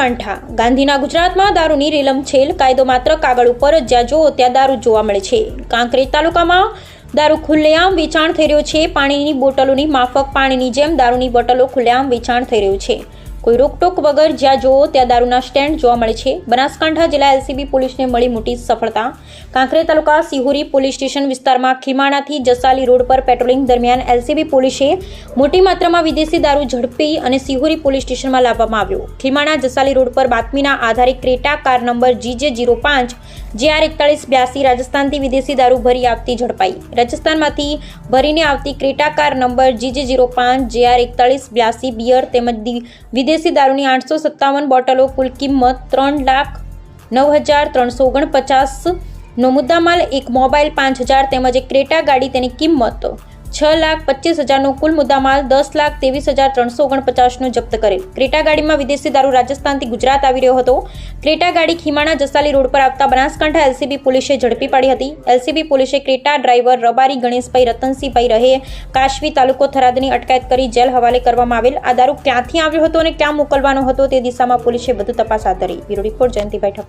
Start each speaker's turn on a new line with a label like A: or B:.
A: કાંઠા ગાંધીના ગુજરાતમાં દારૂની રેલમછેલ કાયદો માત્ર કાગળ ઉપર જ જ્યાં જુઓ ત્યાં દારૂ જોવા મળે છે। કાંકરેજ તાલુકામાં દારૂ ખુલ્લેઆમ વેચાણ થઈ રહ્યો છે। પાણીની બોટલોની માફક પાણીની જેમ દારૂની બોટલો ખુલ્લેઆમ વેચાણ થઈ રહ્યું છે। કોઈ રોકટોક વગર જ્યાં જુઓ ત્યાં દારૂના સ્ટેન્ડ જોવા મળે છે। બનાસકાંઠા જિલ્લા એલસીબી પોલીસને મળી મોટી સફળતા। કાંકરેજ તાલુકા સિહોરી પોલીસ સ્ટેશન વિસ્તારમાં ખીમાણાથી જસાલી રોડ પર પેટ્રોલિંગ દરમિયાન એલસીબી પોલીસે મોટી માત્રામાં વિદેશી દારૂ ઝડપી અને સિહોરી પોલીસ સ્ટેશનમાં લાવવામાં આવ્યો। ખીમાણા જસાલી રોડ પર બાતમીના આધારે Creta car number GJ05 JR4182 રાજસ્થાનથી વિદેશી દારૂ ભરી આવતી ઝડપાઈ। રાજસ્થાનમાંથી ભરીને આવતી Creta car number GJ05 JR4182 beer તેમજ વિદેશી દારૂની 857 બોટલો કુલ કિંમત 3,09,349 નો મુદ્દામાલ, એક મોબાઈલ 5,000 તેમજ એક ક્રેટા ગાડી તેની કિંમત 6,25,000 નો કુલ મુદ્દામાલ 10,23,349 નો જપ્ત કરેલ। ક્રેટા ગાડીમાં વિદેશી દારૂ રાજસ્થાનથી ગુજરાત આવી રહ્યો હતો। ક્રેટા ગાડી ખીમાણા જસાલી રોડ પર આવતા બનાસકાંઠા એલસીબી પોલીસે ઝડપી પાડી હતી। એલસીબી પોલીસે ક્રેટા ડ્રાઈવર રબારી ગણેશભાઈ રતનસિંહભાઈ રહે કાશવી તાલુકો થરાદની અટકાયત કરી જેલ હવાલે કરવામાં આવેલ। આ દારૂ ક્યાંથી આવ્યો હતો અને ક્યાં મોકલવાનો હતો તે દિશામાં પોલીસે વધુ તપાસ હાથ ધરી। Bureau report Jayantibhai Thakkar.